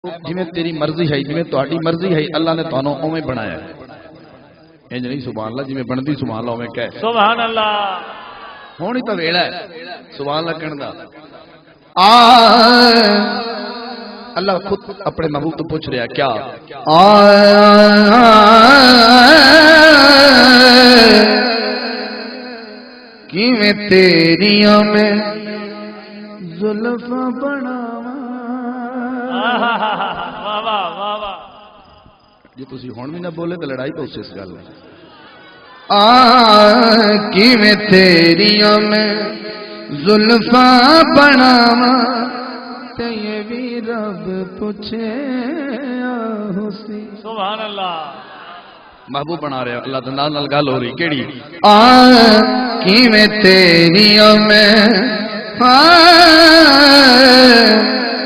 جویں تیری مرضی ہے جویں تہاڈی مرضی ہے اللہ نے تانوں اوویں بنایا ہے انج نہیں سبحان اللہ جویں بندی سبحان اللہ اوویں کہے سبحان اللہ ہن ہی تو ویلا ہے سبحان اللہ کہن دا اللہ خود اپنے محبوب تو پوچھ رہا کیا کیویں تیریاں میں زلفاں بناواں جی تسی ہن بھی نہ بولے تو لڑائی تو اس گل ہے کیویں تیریاں میں زلفاں بناواں تے یہ بھی رب پوچھے حسین سبحان اللہ محبوب بنا رہے اللہ تعالی نال گل ہو رہی کیڑی کیویں تیریاں میں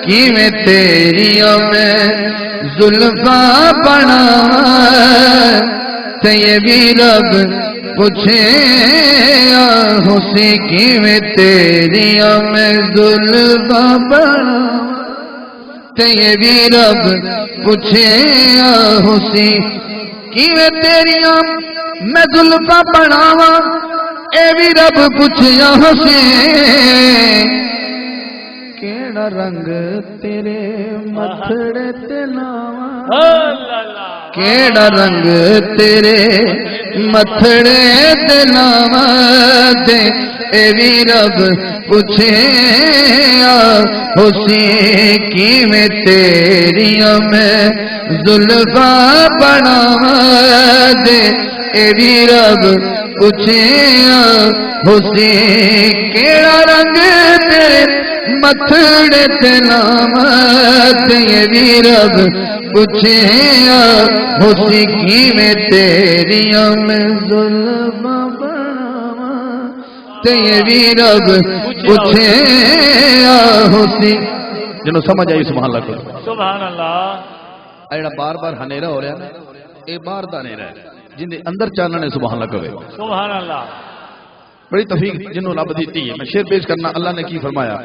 کیویں تیریاں میں زلفاں بناواں تے یہ بھی رب پوچھے حسین کیویں تیریاں میں زلفاں بناواں تے یہ بھی رب پوچھے حسین کیویں تیریاں میں زلفاں بناواں اے بھی رب پوچھے حسین کیڑا رنگ تیرے متھڑے تے لاواں کیڑا رنگ تیرے متھڑے تے لاواں تے اے بھی رب پوچھے حسین کیویں تیریاں میں زلفاں بناواں تے اے بھی رب پوچھے حسین کیڑا رنگ تیرے متھڑے تے لاواں تے یہ بھی رب پوچھے حسین کیویں تیریاں میں زلفاں بناواں تے یہ بھی رب پوچھے حسین جنوں سمجھ آئی سبحان اللہ کرو سبحان اللہ ایڑا بار بار ہنیرا ہو رہا ہے اے بار دا ہنیرا ہے جن دے اندر چانن سبحان اللہ کرے سبحان اللہ بڑی توفیق جنوں رب دیتی ہے میں شعر پیش کرنا اللہ نے کی فرمایا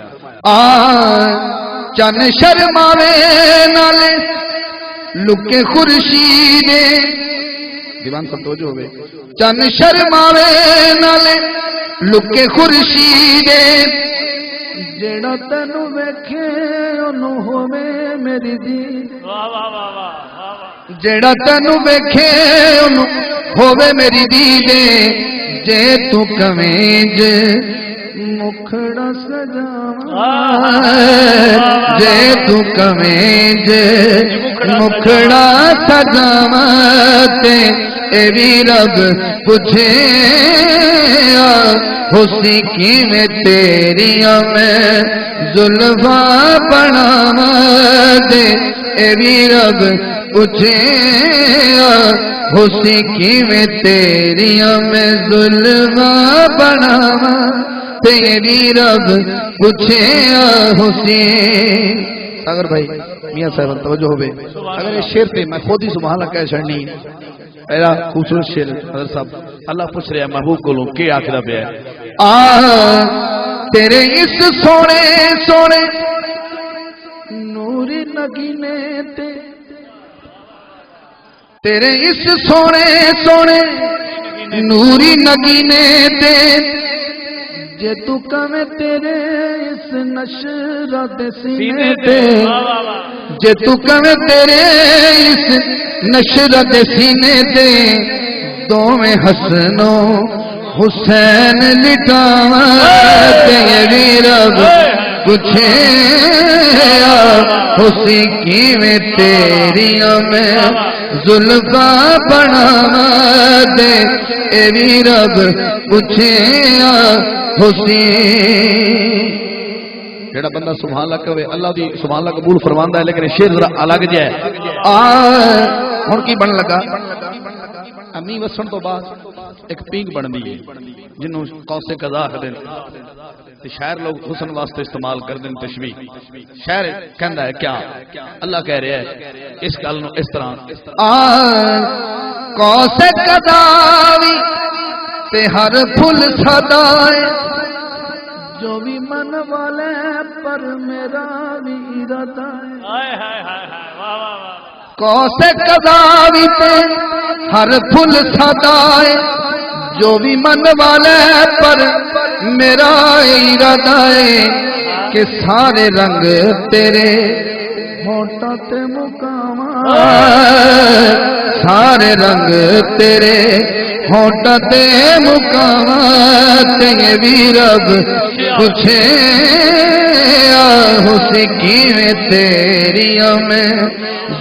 چن شرماوے نالے لکے خورشید دیوان سب توجہ ہوئے چن شرماوے نالے لکے خورشید جیڑا تینو ویکھے اونوں ہووے میری دی واہ واہ واہ واہ جیڑا تینو ویکھے اونوں ہووے میری دی جے تو کمیں جے مکھڑا سجاواں جے تو کمیں جے مکھڑا سجاواں تے اے بھی رب پوچھے حسین کیویں تیریاں میں زلفاں بناواں تے اے بھی رب پوچھے حسین کیویں تیریاں میں زلفاں بناواں تے یہ بھی رب پوچھے حسین اگر بھائی میاں صاحب توجہ ہوئے اگر یہ شعر پہ میں خود ہی سبحان اللہ کہہ چھڑنی ایرا خوبصورت شعر حضرت صاحب اللہ پوچھ رہے ہیں محبوب کو لوں کے آخرہ پہ ہے تیرے اس سونے سونے نوری نگینے تے تیرے اس سونے سونے نوری نگینے تے جے تو کمیں تیرے اس نشرت سینے تے جے تو کمیں تیرے اس نشرت سینے تے دو میں حسنو حسین لٹاواں تے بھی رب پوچھے حسین کیویں تیریاں میں زلفاں بناواں تے اے بھی رب پوچھے حسین جڑا بندہ سبحان اللہ کہے اللہ دی سبحان اللہ قبول فرماندا ہے لیکن شعر ذرا الگ جا ہے ہن کی بن لگا امی وسن تو بعد ایک پینگ بندی ہے جنوں قوس قزا کہندے تے شاعر لوگ حسن واسطے استعمال کردے تشبیہ شاعر کہندا ہے کیا اللہ کہہ رہا ہے اس گل نو اس طرح قوس قزا تے ہر پھل سدائے جو بھی من والے پر میرا بھی ارادہ ہے ہائے ہائے ہائے ہائے واہ واہ واہ کوسے قضاوی تے ہر پھول سدائے جو بھی من والے پر میرا ارادہ ہے کہ سارے رنگ تیرے ہوٹا تے مقامات سارے رنگ تیرے ہوٹا تے مقامات یہ بھی رب پوچھے حسی کیویں تیریاں میں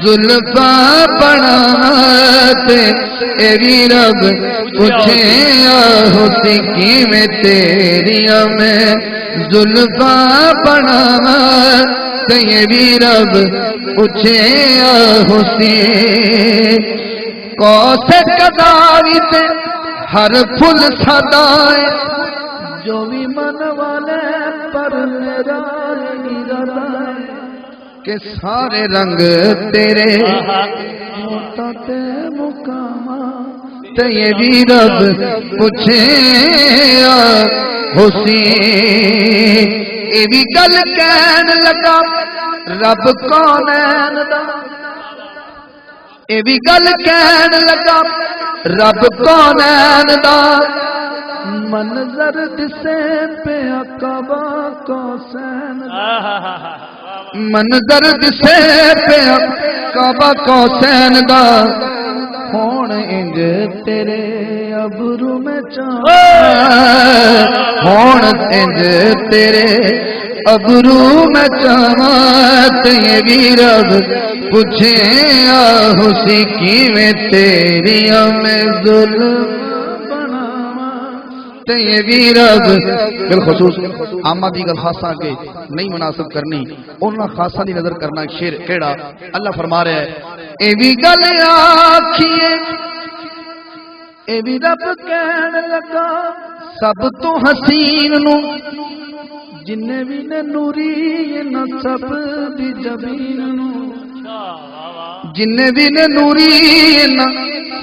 زلفا بنات اے بھی رب پوچھے حسی کیویں تیریاں میں زلفا بنات یہ بھی رب پوچھے حسین کوسے قضاوی تے ہر پھول سدائے جو بھی من والے پر میرا ارادہ ہے کہ سارے رنگ تیرے ہوتا تے مقامات یہ بھی رب پوچھے حسین اے بھی گل کہن لگا رب کونین دا اے بھی گل کہن لگا رب کونین دا منظر دسے پہ عقبہ کوسین منظر دسے پہ عقبہ کوسین دا ہون انج تیرے ابرو میں چاند ہون انج تیرے ابرو میں چاند یہ بھی رب پوچھے حسی کیویں تیریاں میں ظلم یہ بھی رب بالخصوص عامہ دی گل خاصہ کے نہیں مناسب کرنی انہاں خاصہ دی نظر کرنا شعر کیڑا اللہ فرما رہا ہے اے بھی گل آکھیے اے بھی رب کہن لگا سب تو حسین نو جن بھی نے نوری نہ سب دی جبین نو جن بھی نے نوری نہ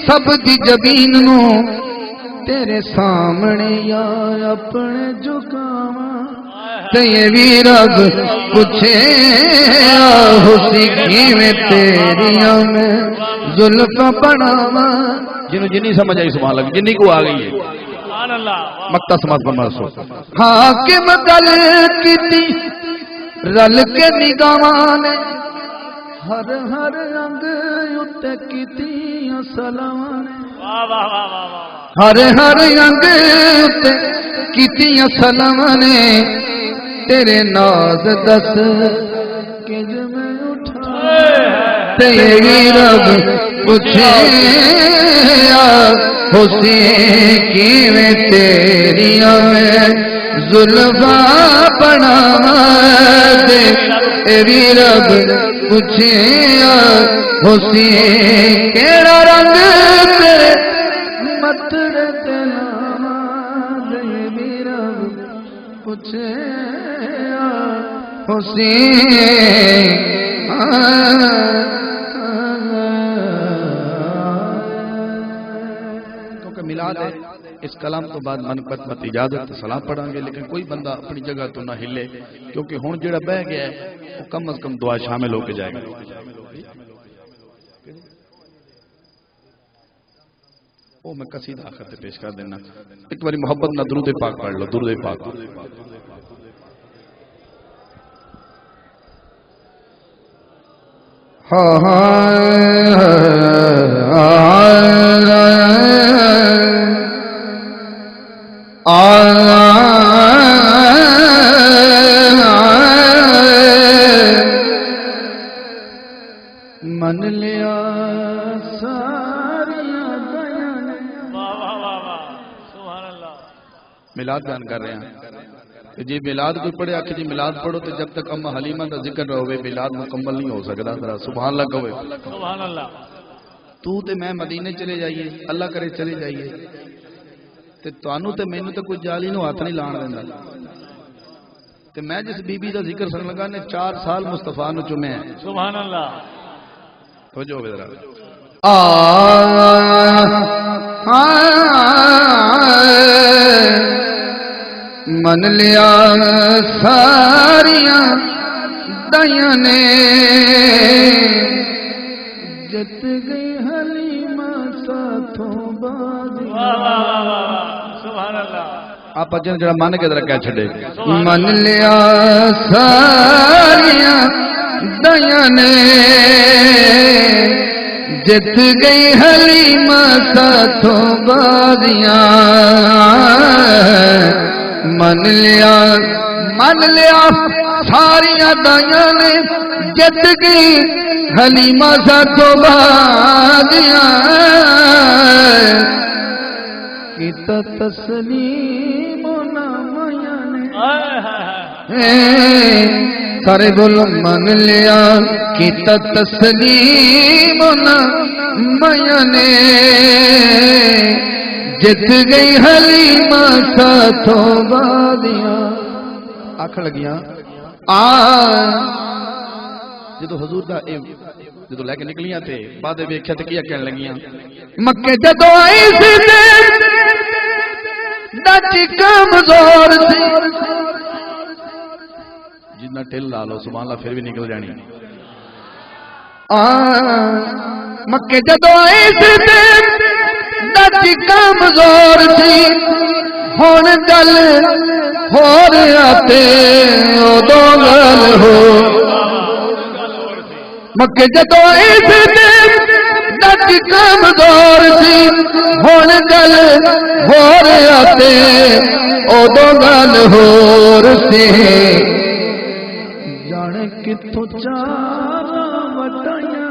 سب دی جبین نو تیرے سامنے یا اپنے جھکاواں تے یہ بھی رب پوچھے حسی کیویں تیریاں میں زلفاں بناواں جنوں جنی سمجھ آئی سبحان اللہ جنی کو آ گئی ہے سبحان اللہ مکتا سماعت فرما سو حاکم گل کیتی رل کے نگاہاں نے ہر ہر رنگ اُتے کیتیاں سلاواں نے واہ واہ واہ واہ واہ ہر ہر رنگ اُتے کیتیاں سلاواں نے تیرے ناز دس کنج میں اٹھا تیری رب پوچھے حسین کیویں تیریاں میں زلفا بنات تیری رب پوچھے حسین کیڑا رنگ تیرے متڑے تے نام تیری رب پوچھے حسین کیونکہ میلاد ہے اس کلام تو بعد منقبت مت اجازت سلام پڑھیں گے لیکن کوئی بندہ اپنی جگہ تو نہ ہلے کیونکہ ہن جڑا بہ گیا ہے وہ کم از کم دعا شامل ہو کے جائے گا وہ میں قصیدہ آخر سے پیش کر دینا ایک باری محبت نہ درود پاک پڑھ لو درود پاک من لیا ساری میلاد بیان کر رہے ہیں کہ جی میلاد کوئی پڑھے آکھے جی میلاد پڑھو تو جب تک اماں حلیمہ کا ذکر رہے میلاد مکمل نہیں ہو سکتا ذرا سبحان اللہ کہو سبحان اللہ تو تے میں مدینے چلے جائیے اللہ کرے چلے جائیے تے تانوں تے مینوں تے کوئی جالی نو ہاتھ نہیں لان دیندا تے میں جس بی بی دا ذکر سن لگا نے 4 سال مصطفیٰ نو چومے ہیں سبحان اللہ ہو جو ذرا من لیا ساریاں دائیاں نے جت گئی حلیمہ ساتھوں بازیاں سبحان اللہ آپ جن جڑا من کے ذرا کہہ چھڑے من لیا ساریاں دائیاں نے جت گئی حلیمہ ساتھوں بازیاں من لیا ساریاں دائیاں نے جت گئی حلیمہ ساتھوں بازیاں کیتا تسلیم نامیا نے سارے بولو من لیا کیتا تسلیم نامیا نے جت گئی حلیمہ ساتھوں بازیاں آکھ لگیاں جدو حضور دا جدو لے کے نکلیاں تے بعد ویکھیا تے کیا کہن لگیاں مکے جدو آئی سی نچ کمزور سی جتنا ٹل لا لو سبحان اللہ پھر بھی نکل جانی مکے جدو آئی سی نچ کمزور سی ہن گل ہو رہا تے ادو گل ہو مکے جدو آئی سی نچ کمزور سی ہن گل ہو رہا تے ادو گل ہو سی جانے کتوں چار وٹائیاں